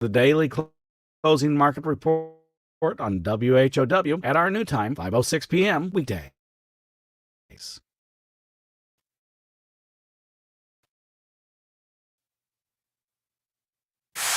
the daily closing market report on WHOW at our new time, 5:06 p.m. weekdays.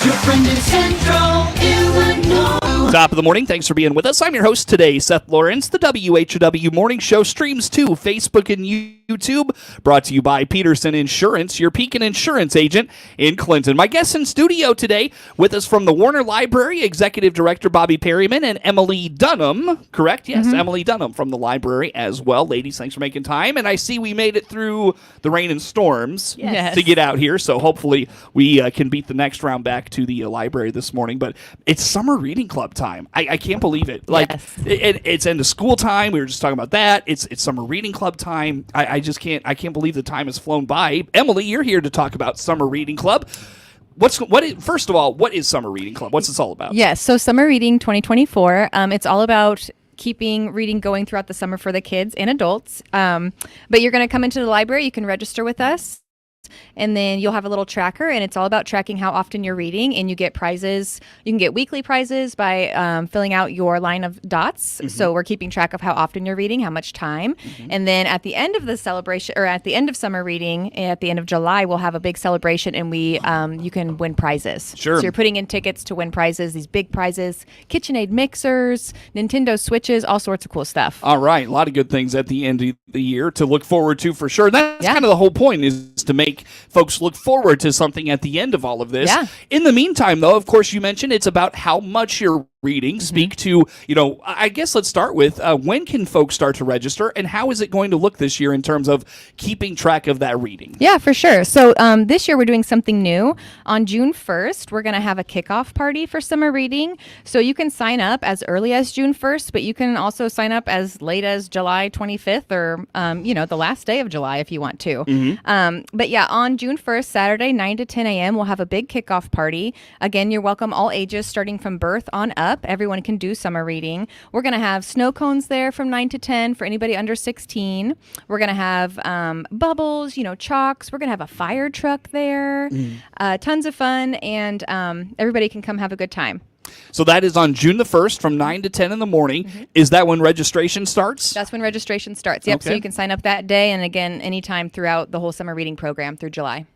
Your friend in Central Illinois. Top of the morning. Thanks for being with us. I'm your host today, Seth Lawrence. The WHOW Morning Show streams to Facebook and YouTube. Brought to you by Peterson Insurance, your Pekin Insurance agent in Clinton. My guests in studio today with us from the Warner Library, Executive Director Bobbi Perryman and Emily Dunham. Correct? Yes, Emily Dunham from the library as well. Ladies, thanks for making time. And I see we made it through the rain and storms to get out here. So hopefully we can beat the next round back to the library this morning. But it's summer reading club time. I can't believe it. Like it's end of school time. We were just talking about that. It's summer reading club time. I just can't believe the time has flown by. Emily, you're here to talk about summer reading club. First of all, what is summer reading club? What's this all about? Yes, so summer reading 2024. It's all about keeping reading going throughout the summer for the kids and adults. But you're going to come into the library. You can register with us. And then you'll have a little tracker, and it's all about tracking how often you're reading, and you get prizes. You can get weekly prizes by filling out your line of dots. So we're keeping track of how often you're reading, how much time. And then at the end of the celebration, or at the end of summer reading, at the end of July, we'll have a big celebration, and you can win prizes. Sure. So you're putting in tickets to win prizes, these big prizes, KitchenAid mixers, Nintendo Switches, all sorts of cool stuff. All right. A lot of good things at the end of the year to look forward to for sure. That's kind of the whole point, is to make folks look forward to something at the end of all of this. Yeah. In the meantime, though, of course, you mentioned it's about how much you're reading. Speak to, I guess let's start with when can folks start to register, and how is it going to look this year in terms of keeping track of that reading? Yeah, for sure. So this year we're doing something new. On June 1st, we're going to have a kickoff party for summer reading. So you can sign up as early as June 1st, but you can also sign up as late as July 25th or, the last day of July if you want to. But yeah, on June 1st, Saturday, 9 to 10 a.m., we'll have a big kickoff party. Again, you're welcome all ages starting from birth on up. Everyone can do summer reading. We're going to have snow cones there from 9 to 10 for anybody under 16. We're going to have bubbles, chalks. We're going to have a fire truck there. Tons of fun, and everybody can come have a good time. So that is on June the 1st from 9 to 10 in the morning. Is that when registration starts? That's when registration starts. Yep. Okay. So you can sign up that day, and again, anytime throughout the whole summer reading program through July.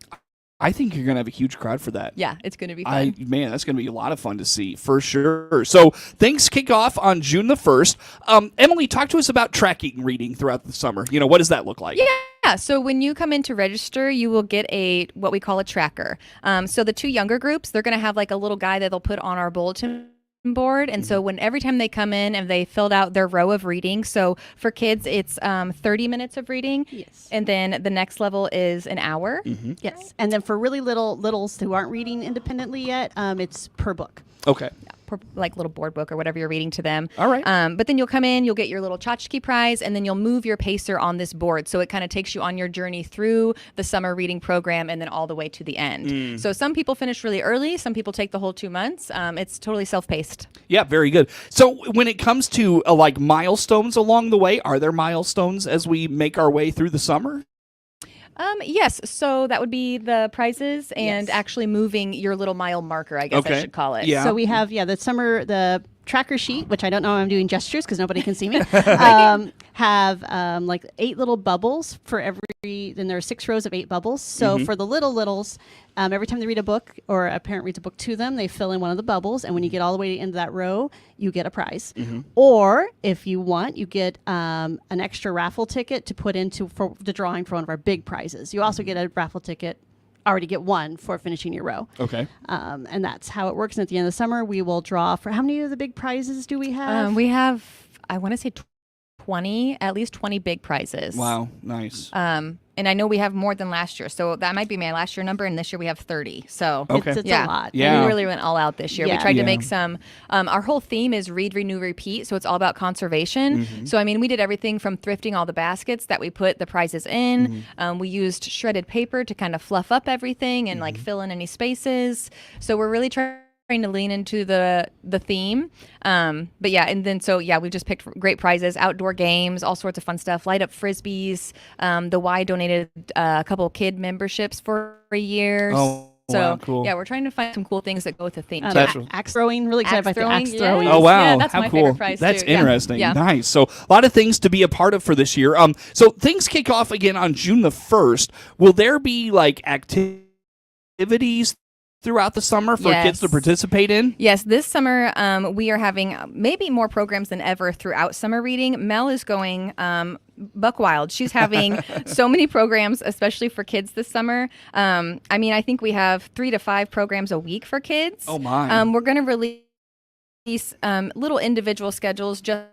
I think you're going to have a huge crowd for that. Yeah, it's going to be fun. Man, that's going to be a lot of fun to see, for sure. So things kick off on June the 1st. Emily, talk to us about tracking reading throughout the summer. What does that look like? Yeah, so when you come in to register, you will get what we call a tracker. So the two younger groups, they're going to have like a little guy that they'll put on our bulletin board, and so every time they come in and they filled out their row of reading, so for kids it's 30 minutes of reading, and then the next level is an hour. Yes, and then for really littles who aren't reading independently yet, it's per book. Okay. Yeah, like little board book or whatever you're reading to them. All right. But then you'll come in, you'll get your little tchotchke prize, and then you'll move your pacer on this board. So it kind of takes you on your journey through the summer reading program and then all the way to the end. So some people finish really early. Some people take the whole 2 months. It's totally self-paced. Yeah, very good. So when it comes to like milestones along the way, are there milestones as we make our way through the summer? Yes, so that would be the prizes and actually moving your little mile marker, I guess I should call it. Yeah. So we have, the tracker sheet, which I don't know, I'm doing gestures because nobody can see me, have like 8 little bubbles for every, then there are 6 rows of 8 bubbles. So for the littles, every time they read a book or a parent reads a book to them, they fill in one of the bubbles. And when you get all the way into that row, you get a prize. Or if you want, you get an extra raffle ticket to put into for the drawing for one of our big prizes. You also get a raffle ticket. Already get one for finishing your row. Okay. And that's how it works. And at the end of the summer, we will draw for how many of the big prizes do we have? We have, I want to say 20, at least 20 big prizes. Wow, nice. And I know we have more than last year. So that might be my last year number. And this year we have 30. So okay. It's a lot. Yeah. We really went all out this year. Yeah. We tried to make some, our whole theme is read, renew, repeat. So it's all about conservation. So, we did everything from thrifting all the baskets that we put the prizes in. We used shredded paper to kind of fluff up everything and like fill in any spaces. So we're really trying to lean into the theme. But yeah, and then we just picked great prizes, outdoor games, all sorts of fun stuff, light up frisbees. The Y donated a couple kid memberships for a year. Oh, So wow, cool. yeah, we're trying to find some cool things that go with the theme. too. That's- Axe throwing, really excited Axe about the axe throwing, throwing. yes. Oh wow, Yeah, that's how my cool! favorite prize, That's too. Yeah. interesting. Yeah. Nice. So a lot of things to be a part of for this year. So things kick off again on June the 1st. Will there be like activities throughout the summer for kids to Yes. participate in? Yes, this summer we are having maybe more programs than ever throughout summer reading. Mel is going buck wild. She's having so many programs, especially for kids this summer. I mean, I think we have 3 to 5 programs a week for kids. Oh my! We're going to release little individual schedules just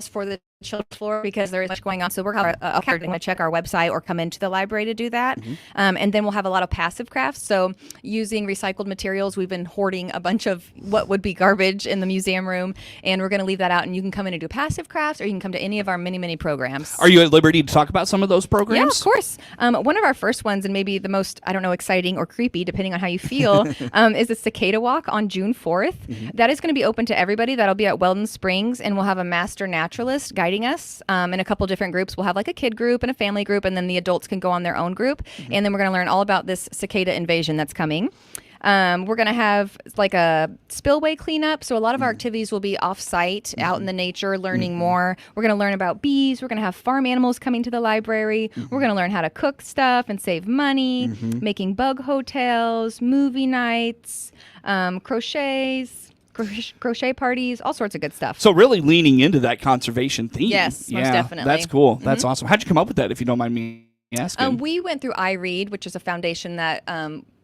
for the children's floor because there is much going on. So we're going to check our website or come into the library to do that. And then we'll have a lot of passive crafts. So using recycled materials, we've been hoarding a bunch of what would be garbage in the museum room, and we're going to leave that out. And you can come in and do passive crafts, or you can come to any of our many, many programs. Are you at liberty to talk about some of those programs? Yeah, of course. One of our first ones, and maybe the most, I don't know, exciting or creepy, depending on how you feel, is the Cicada Walk on June 4th. That is going to be open to everybody. That'll be at Weldon Springs, and we'll have a master naturalist guiding us in a couple different groups. We'll have like a kid group and a family group, and then the adults can go on their own group. And then we're going to learn all about this cicada invasion that's coming. We're going to have like a spillway cleanup. So a lot of our activities will be off-site, out in the nature, learning more. We're going to learn about bees. We're going to have farm animals coming to the library. We're going to learn how to cook stuff and save money, making bug hotels, movie nights, crochet parties, all sorts of good stuff. So really leaning into that conservation theme. Yes, most definitely. That's cool. That's awesome. How'd you come up with that, if you don't mind me asking? We went through iRead, which is a foundation that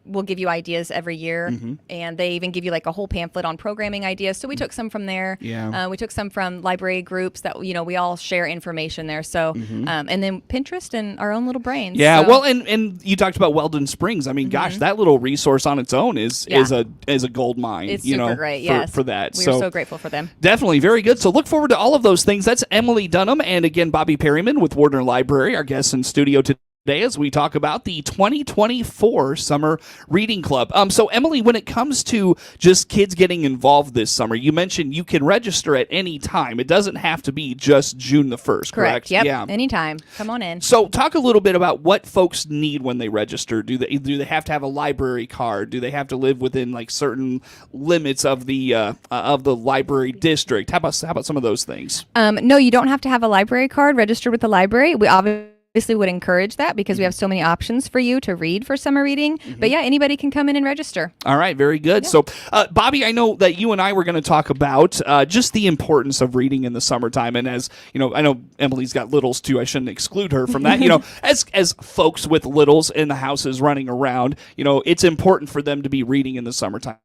will give you ideas every year, and they even give you like a whole pamphlet on programming ideas. So we took some from there. Yeah. We took some from library groups that we all share information there. So and then Pinterest and our own little brains. Yeah, So- well, and you talked about Weldon Springs. I mean, gosh, that little resource on its own is a gold mine. it's you super know, great. Yes, for that. We were so grateful for them. Definitely very good. So look forward to all of those things. That's Emily Dunham and again Bobbi Perryman with Warner Library, our guests in studio today as we talk about the 2024 Summer Reading Club. So Emily, when it comes to just kids getting involved this summer, you mentioned you can register at any time. It doesn't have to be just June the 1st, correct? Yep. Yeah. Anytime. Come on in. So talk a little bit about what folks need when they register. Do they have to have a library card? Do they have to live within like certain limits of the library district? How about some of those things? No, you don't have to have a library card registered with the library. We obviously would encourage that because we have so many options for you to read for summer reading. But yeah, anybody can come in and register. All right, very good. So, Bobbi, I know that you and I were going to talk about just the importance of reading in the summertime. And as you know, I know Emily's got littles too. I shouldn't exclude her from that. As folks with littles in the houses running around, it's important for them to be reading in the summertime.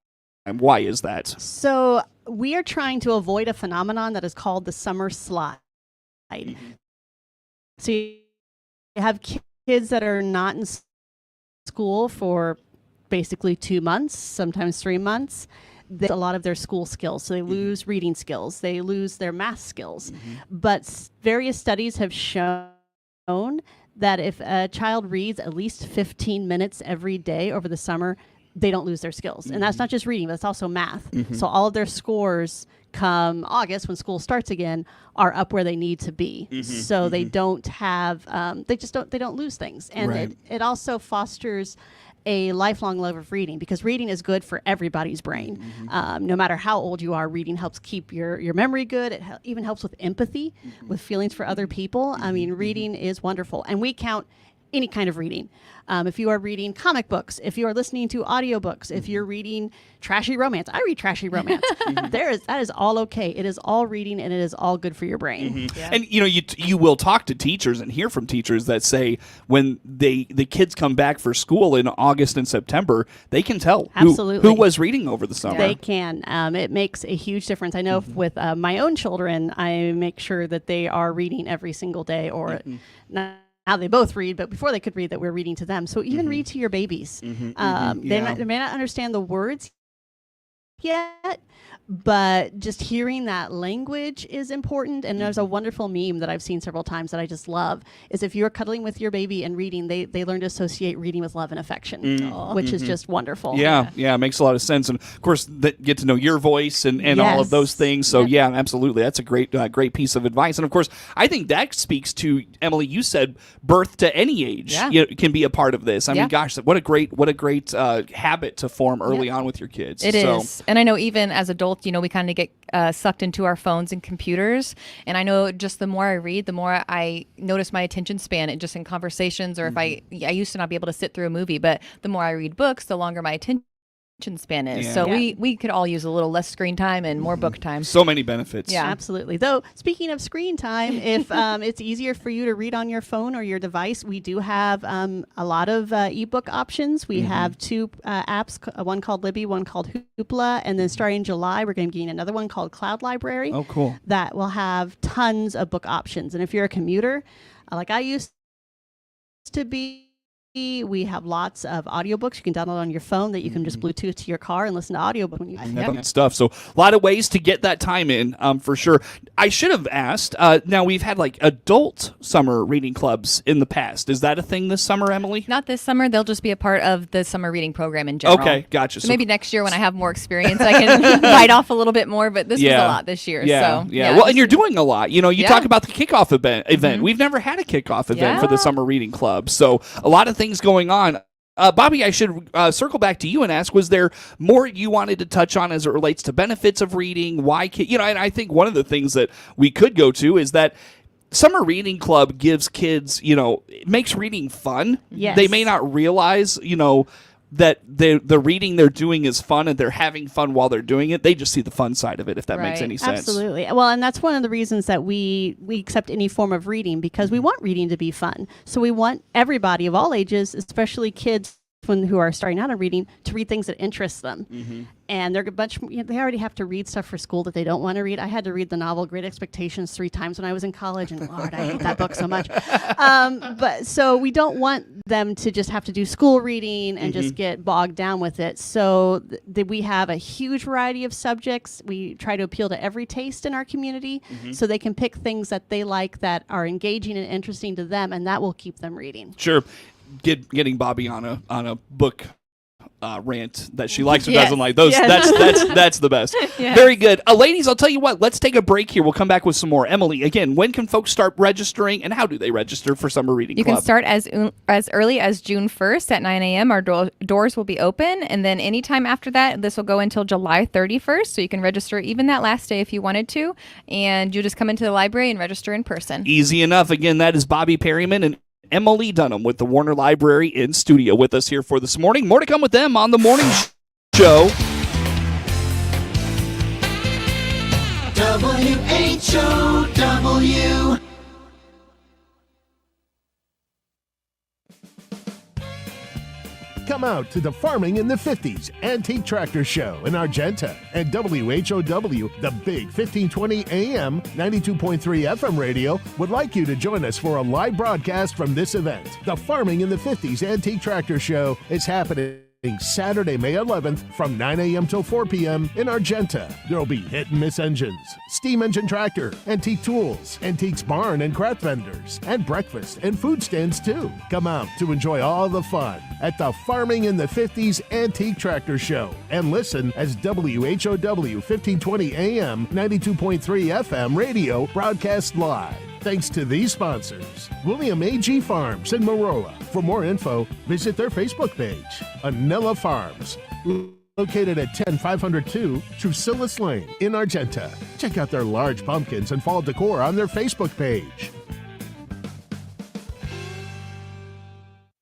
Why is that? So we are trying to avoid a phenomenon that is called the summer slide. So you have kids that are not in school for basically 2 months, sometimes 3 months. A lot of their school skills. So they lose reading skills. They lose their math skills. But various studies have shown that if a child reads at least 15 minutes every day over the summer, they don't lose their skills. And that's not just reading, but it's also math. So all of their scores come August, when school starts again, are up where they need to be. So they don't have, they don't lose things. And Right. it also fosters a lifelong love of reading, because reading is good for everybody's brain. No matter how old you are, reading helps keep your memory good. It even helps with empathy, with feelings for other people. I mean, reading is wonderful. And we count any kind of reading. If you are reading comic books, if you are listening to audiobooks, if you're reading trashy romance, I read trashy romance. That is all okay. It is all reading, and it is all good for your brain. And you will talk to teachers and hear from teachers that say when the kids come back for school in August and September, they can tell Absolutely. who was reading over the summer. They can. It makes a huge difference. I know with my own children, I make sure that they are reading every single day, or now they both read, but before they could read, that we're reading to them. So even read to your babies. They may not understand the words yet, but just hearing that language is important. And there's a wonderful meme that I've seen several times that I just love, is if you're cuddling with your baby and reading, they learn to associate reading with love and affection, which is just wonderful. Yeah, it makes a lot of sense. And of course, get to know your voice and all of those things. So yeah, absolutely. That's a great piece of advice. And of course, I think that speaks to, Emily, you said birth to any age can be a part of this. I mean, gosh, what a great habit to form early on with your kids. It is. And I know even as adults, we kind of get sucked into our phones and computers. And I know just the more I read, the more I notice my attention span, and just in conversations, or if I used to not be able to sit through a movie, but the more I read books, the longer my attention span is. So we could all use a little less screen time and more book time. So many benefits. Yeah, absolutely. Though, speaking of screen time, if it's easier for you to read on your phone or your device, we do have a lot of ebook options. We have two apps, one called Libby, one called Hoopla, and then starting in July, we're going to be getting another one called Cloud Library. Oh, cool. That will have tons of book options. And if you're a commuter, like I used to be, we have lots of audiobooks you can download on your phone that you can just Bluetooth to your car and listen to audiobook when you stuff. So a lot of ways to get that time in, for sure. I should have asked, now we've had like adult summer reading clubs in the past. Is that a thing this summer, Emily? Not this summer. They'll just be a part of the summer reading program in general. Okay, gotcha. So maybe next year when I have more experience, I can bite off a little bit more, but this was a lot this year. Yeah. So, Well, and you're doing a lot. You talk about the kickoff event. We've never had a kickoff event for the summer reading club. So a lot of things going on. Bobbi, I should circle back to you and ask, was there more you wanted to touch on as it relates to benefits of reading? Why, and I think one of the things that we could go to is that Summer Reading Club gives kids, it makes reading fun. Yes. They may not realize, that the reading they're doing is fun and they're having fun while they're doing it. They just see the fun side of it, if that makes any sense. Absolutely. Well, and that's one of the reasons that we accept any form of reading, because we want reading to be fun. So we want everybody of all ages, especially kids who are starting out on reading, to read things that interest them. And they're a bunch. They already have to read stuff for school that they don't want to read. I had to read the novel Great Expectations 3 times when I was in college, and Lord, I hate that book so much. But so we don't want them to just have to do school reading and just get bogged down with it. So we have a huge variety of subjects. We try to appeal to every taste in our community, so they can pick things that they like that are engaging and interesting to them, and that will keep them reading. Sure. Getting Bobbi on a book rant that she likes or doesn't like. Those that's the best. Very good. Ladies, I'll tell you what, let's take a break here. We'll come back with some more. Emily, again, when can folks start registering, and how do they register for Summer Reading Club? You can start as early as June 1st at 9 a.m. Our doors will be open, and then anytime after that, this will go until July 31st, so you can register even that last day if you wanted to, and you just come into the library and register in person. Easy enough. Again, that is Bobbi Perryman and Emily Dunham with the Warner Library in studio with us here for this morning. More to come with them on the morning show. WHOW. Come out to the Farming in the 50s Antique Tractor Show in Argenta and WHOW, the big 1520 AM, 92.3 FM radio, would like you to join us for a live broadcast from this event. The Farming in the 50s Antique Tractor Show is happening Saturday, May 11th from 9 a.m. till 4 p.m. in Argenta. There'll be hit and miss engines, steam engine tractor, antique tools, antiques barn and craft vendors, and breakfast and food stands too. Come out to enjoy all the fun at the Farming in the 50s Antique Tractor Show and listen as WHOW 1520 AM 92.3 FM radio broadcast live. Thanks to these sponsors, William A.G. Farms in Marola. For more info, visit their Facebook page, Anilla Farms, located at 10502 Trucillas Lane in Argenta. Check out their large pumpkins and fall decor on their Facebook page.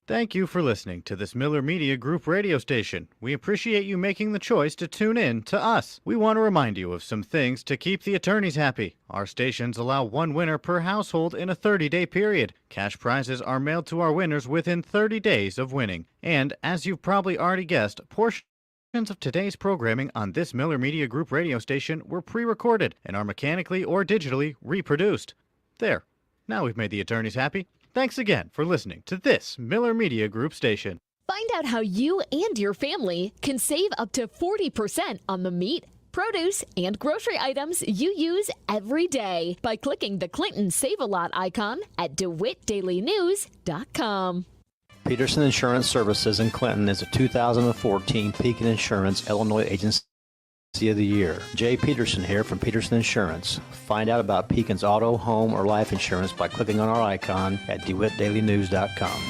Thank you for listening to this Miller Media Group radio station. We appreciate you making the choice to tune in to us. We want to remind you of some things to keep the attorneys happy. Our stations allow one winner per household in a 30-day period. Cash prizes are mailed to our winners within 30 days of winning. And, as you've probably already guessed, portions of today's programming on this Miller Media Group radio station were pre-recorded and are mechanically or digitally reproduced. There. Now we've made the attorneys happy. Thanks again for listening to this Miller Media Group station. Find out how you and your family can save up to 40% on the meat, produce, and grocery items you use every day by clicking the Clinton Save-A-Lot icon at DeWittDailyNews.com. Peterson Insurance Services in Clinton is a 2014 Pekin Insurance Illinois Agency of the Year. Jay Peterson here from Peterson Insurance. Find out about Pekin's auto, home, or life insurance by clicking on our icon at DeWittDailyNews.com.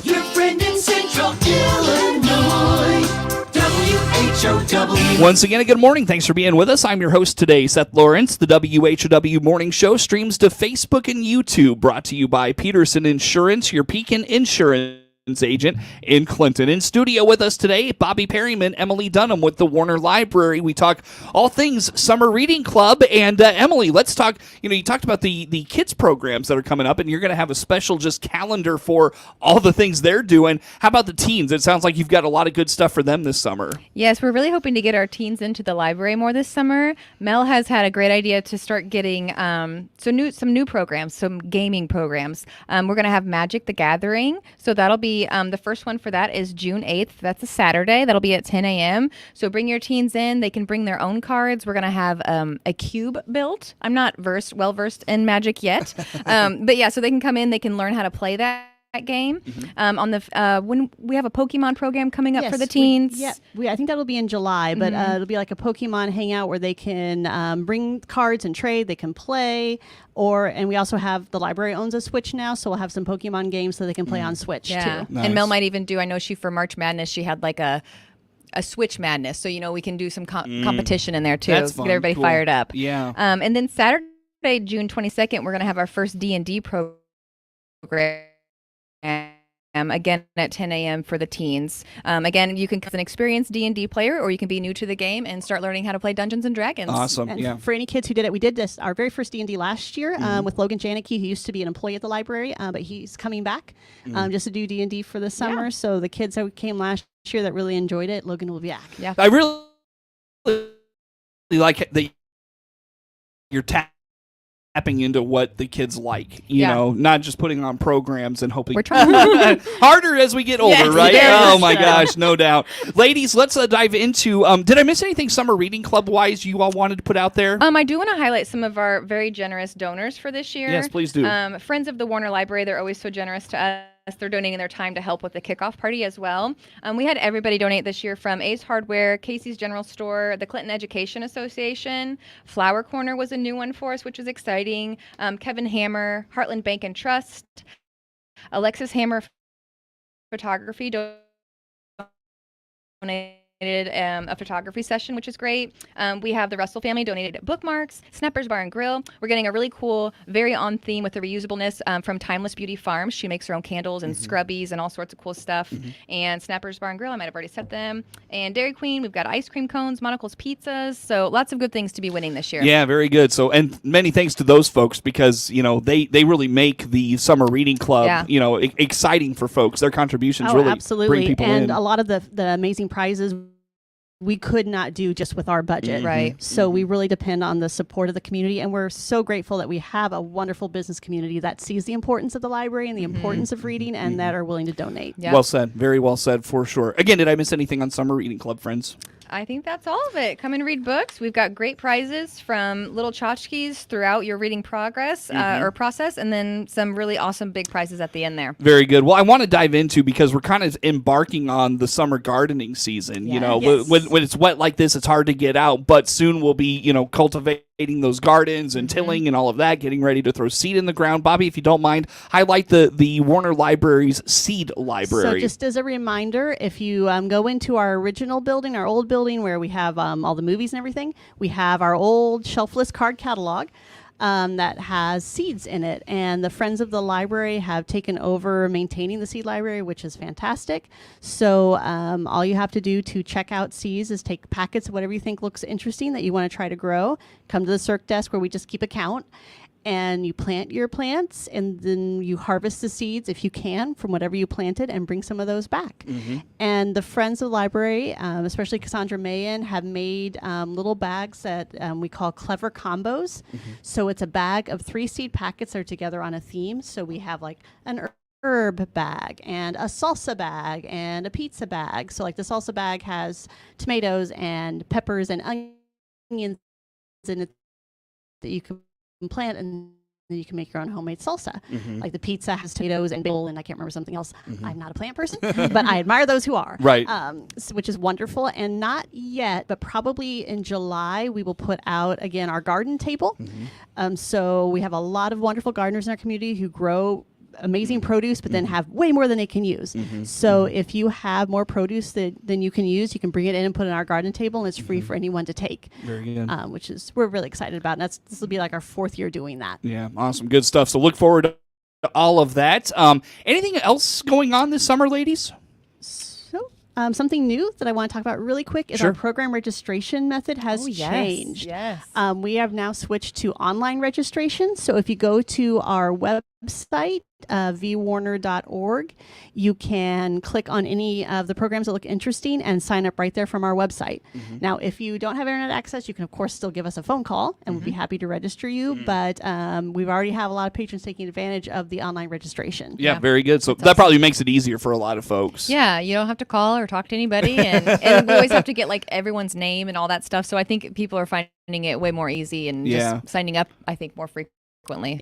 Your friend in Central Illinois, WHOW. Once again, a good morning. Thanks for being with us. I'm your host today, Seth Lawrence. The WHOW Morning Show streams to Facebook and YouTube, brought to you by Peterson Insurance, your Pekin Insurance agent in Clinton. In studio with us today, Bobbi Perryman, Emily Dunham with the Warner Library. We talk all things Summer Reading Club. And Emily, let's talk, you talked about the kids programs that are coming up, and you're going to have a special just calendar for all the things they're doing. How about the teens? It sounds like you've got a lot of good stuff for them this summer. Yes, we're really hoping to get our teens into the library more this summer. Mel has had a great idea to start getting some new programs, some gaming programs. We're going to have Magic the Gathering, so that'll be the first one for that is June 8th. That's a Saturday. That'll be at 10 a.m. So bring your teens in. They can bring their own cards. We're going to have a cube built. I'm not well versed in Magic yet. But yeah, so they can come in. They can learn how to play that game. When we have a Pokemon program coming up for the teens. I think that'll be in July, but it'll be like a Pokemon hangout where they can bring cards and trade. They can play, and we also have the library owns a Switch now, so we'll have some Pokemon games so they can play on Switch too. Nice. And Mel might even do. I know for March Madness she had like a Switch Madness, so we can do some competition in there too. That's fun. Get everybody fired up. Yeah. And then Saturday, June 22nd, we're gonna have our first D&D program. Again at 10 a.m. for the teens. Again, you can be an experienced D&D player, or you can be new to the game and start learning how to play Dungeons and Dragons. Awesome. And for any kids who did it, we did this our very first D&D last year with Logan Janicki, who used to be an employee at the library, but he's coming back just to do D&D for the summer. So the kids that came last year that really enjoyed it, Logan will be back. Yeah, I really like that you're tapping into what the kids like, you know, not just putting on programs and hoping. We're trying harder as we get older, Yes, right? yes. Oh my gosh, no doubt. Ladies, let's dive into. Did I miss anything Summer Reading Club wise you all wanted to put out there? I do want to highlight some of our very generous donors for this year. Yes, please do. Friends of the Warner Library, they're always so generous to us. They're donating their time to help with the kickoff party as well. We had everybody donate this year, from Ace Hardware, Casey's General Store, the Clinton Education Association. Flower Corner was a new one for us, which was exciting. Kevin Hammer, Heartland Bank and Trust, Alexis Hammer Photography donated a photography session, which is great. We have the Russell family donated bookmarks, Snappers Bar and Grill. We're getting a really cool, very on theme with the reusableness from Timeless Beauty Farms. She makes her own candles and scrubbies and all sorts of cool stuff. And Snappers Bar and Grill, I might have already said them. And Dairy Queen, we've got ice cream cones, Monocle's Pizzas. So lots of good things to be winning this year. Yeah, very good. So, and many thanks to those folks, because they really make the Summer Reading Club exciting for folks. Their contributions really bring people in. And a lot of the amazing prizes we could not do just with our budget. Right. So we really depend on the support of the community, and we're so grateful that we have a wonderful business community that sees the importance of the library and the importance of reading, and that are willing to donate. Yep. Well said. Very well said, for sure. Again, did I miss anything on Summer Reading Club, friends? I think that's all of it. Come and read books. We've got great prizes from little tchotchkes throughout your reading progress or process, and then some really awesome big prizes at the end there. Very good. Well, I want to dive into, because we're kind of embarking on the summer gardening season. Yeah. You know, Yes. when it's wet like this, it's hard to get out, but soon we'll be, cultivating those gardens and tilling and all of that, getting ready to throw seed in the ground. Bobbi, if you don't mind, highlight the Warner Library's seed library. So just as a reminder, if you go into our original building, our old building where we have all the movies and everything, we have our old shelfless card catalog that has seeds in it. And the Friends of the Library have taken over maintaining the seed library, which is fantastic. So all you have to do to check out seeds is take packets of whatever you think looks interesting that you want to try to grow, come to the circ desk where we just keep a count. and you plant your plants, and then you harvest the seeds if you can from whatever you planted and bring some of those back. And the Friends of the Library, especially Cassandra Mayen, have made little bags that we call clever combos. So it's a bag of 3 seed packets that are together on a theme. So we have like an herb bag and a salsa bag and a pizza bag. So like the salsa bag has tomatoes and peppers and onions in it that you can plant, and then you can make your own homemade salsa. Like the pizza has tomatoes and basil, and I can't remember something else. I'm not a plant person, but I admire those who are. Right. Which is wonderful. And not yet, but probably in July, we will put out again our garden table. So we have a lot of wonderful gardeners in our community who grow amazing produce, but then have way more than they can use. So if you have more produce than you can use, you can bring it in and put it on our garden table, and it's free for anyone to take. Very good. Which is we're really excited about. And this will be like our 4th year doing that. Yeah, awesome. Good stuff. So look forward to all of that. Anything else going on this summer, ladies? So something new that I want to talk about really quick is our program registration method has changed. Yes. We have now switched to online registration. So if you go to our website, vwarner.org, you can click on any of the programs that look interesting and sign up right there from our website. Now, if you don't have internet access, you can, of course, still give us a phone call, and we'd be happy to register you. But we've already have a lot of patrons taking advantage of the online registration. Yeah, very good. So that probably makes it easier for a lot of folks. Yeah, you don't have to call or talk to anybody, and we always have to get like everyone's name and all that stuff. So I think people are finding it way more easy and just signing up, I think, more frequently.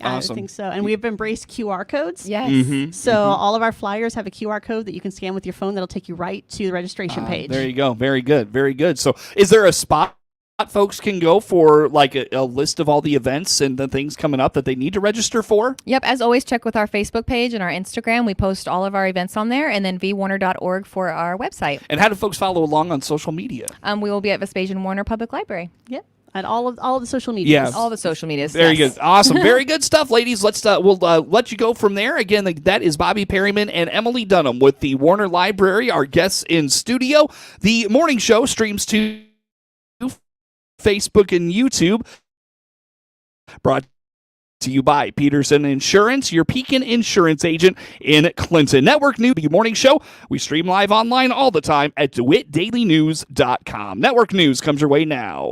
Awesome. I think so. And we've embraced QR codes. Yes. So all of our flyers have a QR code that you can scan with your phone that'll take you right to the registration page. There you go. Very good. Very good. So is there a spot folks can go for like a list of all the events and the things coming up that they need to register for? Yep. As always, check with our Facebook page and our Instagram. We post all of our events on there, and then vwarner.org for our website. And how do folks follow along on social media? We will be at Vespasian Warner Public Library. Yep. At all of the social medias. Yeah. All the social medias. Very good. Awesome. Very good stuff, ladies. We'll let you go from there. Again, that is Bobbi Perryman and Emily Dunham with the Warner Library, our guests in studio. The morning show streams to Facebook and YouTube. Brought to you by Peterson Insurance, your Pekin Insurance agent in Clinton. Network News, the morning show. We stream live online all the time at DeWittDailyNews.com. Network News comes your way now.